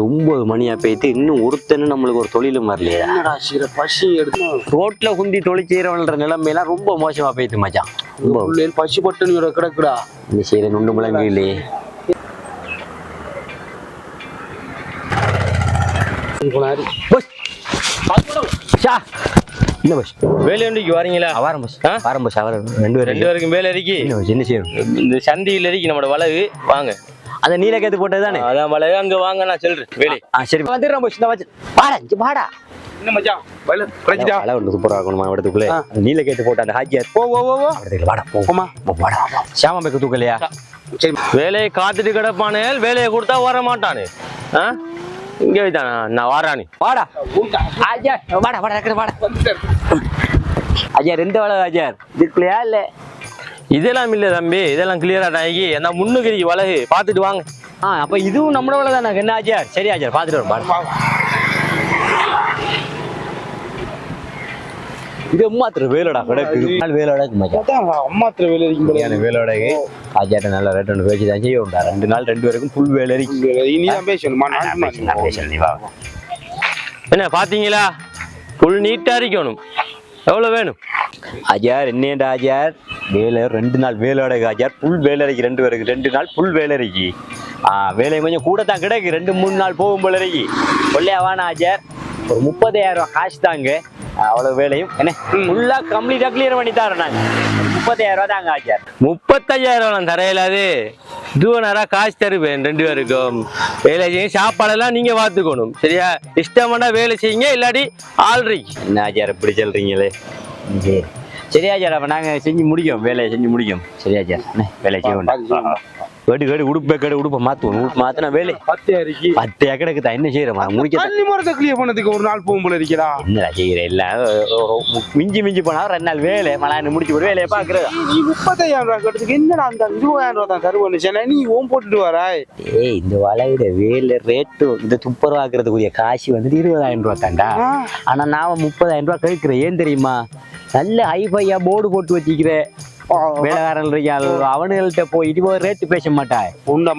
9 மணியா போயிட்டு இன்னும் ஒருத்தன்னு நம்மளுக்கு ஒரு தொழிலும் வரலையா? பசி எடுத்து ரோட்ல குந்தி தொழில் செய்யறவன்ற நிலைமையெல்லாம் ரொம்ப மோசமா போயிட்டு மச்சான். பசி பட்டு கிடக்குடா. நீ செய்யற நுண்டு முழங்கு இல்லையே. என்ன பஸ் வேலை ஒன்றைக்கு வரீங்களா? வாரம் பஸ் வாரம் பஸ் அவரம் 2 பேருக்கும் வேலை இறக்கி என்ன செய்யணும்? இந்த சந்தியில் இறக்கி நம்மளோட வளவு வாங்க. அந்த நீலக்கேத்து போட்டது தானே? அதான் வளவு அங்க வாங்க, நான் சொல்றேன் வேலை. சரி வந்துடுறோம் பஸ். வாடா என்ன மச்சான் வயல குறைச்சிட்டா? வலை ஒன்று சூப்பராக இருக்கணுமா இடத்துக்குள்ளே? நீலக்கேத்து போட்ட அந்த ஹாஜியார் வாடா போமா வாடா சாமா பேக்கு தூக்கலையா? சரி வேலையை காத்துட்டு கிடப்பானேல், வேலையை கொடுத்தா வர மாட்டானு. இங்க வைத்தானா நான் வாரானி. வாடா ஹாஜியார் வாடா வாடா ஹாஜியார் எந்த வேலை ஹாஜியார் இதுக்குள்ளையா இல்ல? இதெல்லாம் இல்ல தம்பி, இதெல்லாம் கிளியரா டாகி என்ன முன்னுக்கு வளகு பாத்துட்டு வாங்க. அப்ப இதுவும் நம்மள வேலை தானே? என்ன ஹாஜியார்? சரி ஹாஜியார் பாத்துட்டு வரோம். இது அம்மாத்திர வேலோட கிடக்கு. வேலோட அம்மாத்திர வேலை இருக்கும். வேலோட ஹாஜியார்ட்ட நல்ல ரேட் ஒன்று பேசி தான் செய்ய உண்டா. 2 நாள் 2 பேருக்கும் ஃபுல் வேலை இருக்கு. இனிதான் பேசணுமா? என்ன பாத்தீங்களா? ஃபுல் நீட்டா இருக்கணும். எவ்வளவு வேணும் ஹாஜியார்? என்னேண்டா ஹாஜியார் வேலை 2 நாள் வேலையோட ஹாஜியார் ஃபுல் வேலை இருக்கு 2 பேருக்கு. 2 நாள் ஃபுல் வேலை இருக்கு. வேலை கொஞ்சம் கூட தான் கிடக்கு. 2-3 நாள் போகும் போல இருக்கு. கொள்ளையா வானா ஹாஜியார்? ஒரு 30,000 ரூபா காசு தாங்க. அவ்வளவு வேலையும் என்ன ஃபுல்லா கம்ப்ளீட்டா கிளியர் பண்ணி தரோம் நாங்க. 30,000 ரூபா தாங்க ஹாஜியார். 35,000 தரையிலாது இதுவனாரா காசு தருவேன் 2 பேருக்கும். வேலை செய்ய சாப்பாடெல்லாம் நீங்க பார்த்துக்கணும் சரியா? இஷ்டமான வேலை செய்யுங்க, இல்லாட்டி ஆல்ரெடி. என்ன ஹாஜியார் இப்படி சொல்றீங்களே? சரி ஹாஜியார் அப்ப நாங்க செஞ்சு முடிக்கும், வேலையை செஞ்சு முடிக்கும். சரி ஹாஜியார் வேலை செய்ய வேண்டாம். கேடு உடுப்பை மாத்துவோம். மாத்தினா வேலை 10 ஏக்கருக்கு தான். என்ன செய்யறமா முடிக்க கிளியர் பண்ணதுக்கு ஒரு நாள் போகும் போல இருக்கிறா. என்னடா செய்யற? இல்ல மிஞ்சி போனா 2 நாள் வேலை மலான்னு முடிச்சு ஒரு வேலையை பாக்குறது. நீ 35,000 ரூபாய் கட்டுறதுக்கு என்னடா அந்த 20,000 ரூபாய் தான் தருவேன்னு நீ ஓம் போட்டுட்டு வராய். இந்த வளைவுட வேலை ரேட்டு இந்த துப்புரவாக்குறதுக்குரிய காசு வந்து 20,000 ரூபாய் தாண்டா. ஆனா நாம 30,000 ரூபாய் கழிக்கிறேன். ஏன் தெரியுமா? நல்ல ஹைஃபையா போர்டு போட்டு வச்சுக்கிறேன். வேலைக்காரன் அவனுங்கள்ட்ட போயிட்டு ரேட்டு பேச மாட்டான்.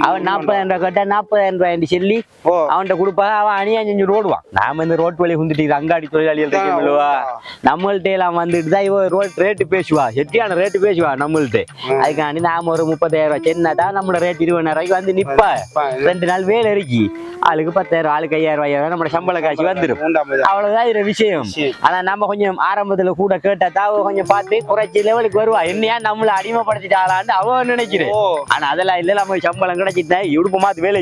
அவன் 40,000 ரூபாய் கேட்டா 40,000 ரூபாய் சொல்லி அவன்கிட்ட கொடுப்பா. அவன் அணியா செஞ்சு ரோடுவான். நாம இந்த ரோட் வழி குந்துட்டு அங்காடி தொழிலாளிகள் இருக்கா நம்மள்ட்ட எல்லாம் வந்துட்டு தான் இவன் ரோட் ரேட்டு பேசுவா. செட்டியான ரேட்டு பேசுவா நம்மள்ட்ட. அதுக்காண்டி நாம ஒரு 30,000 ரூபாய் சின்னதான் நம்மளோட ரேட் 20,000 ரூபாய்க்கு வந்து நிப்பா. 2 நாள் வேலை இருக்கு. ஆளுக்கு 10,000 ஆளுக்கு 5,000 ரூபாய் நம்ம சம்பள காசு வந்துடும். அவ்வளவுதான் இது விஷயம். ஆனா நம்ம கொஞ்சம் ஆரம்பத்துல கூட கேட்டா தான் கொஞ்சம் பார்த்து குறைச்சி லெவலுக்கு வருவா. என்னையா நம்மள அடிமைப்படுத்திட்டாளான்னு அவன் நினைக்கிறேன். ஆனா அதெல்லாம் இல்ல, நம்ம சம்பளம் கிடைச்சிட்டா இடுப்பு மாத்து வேலை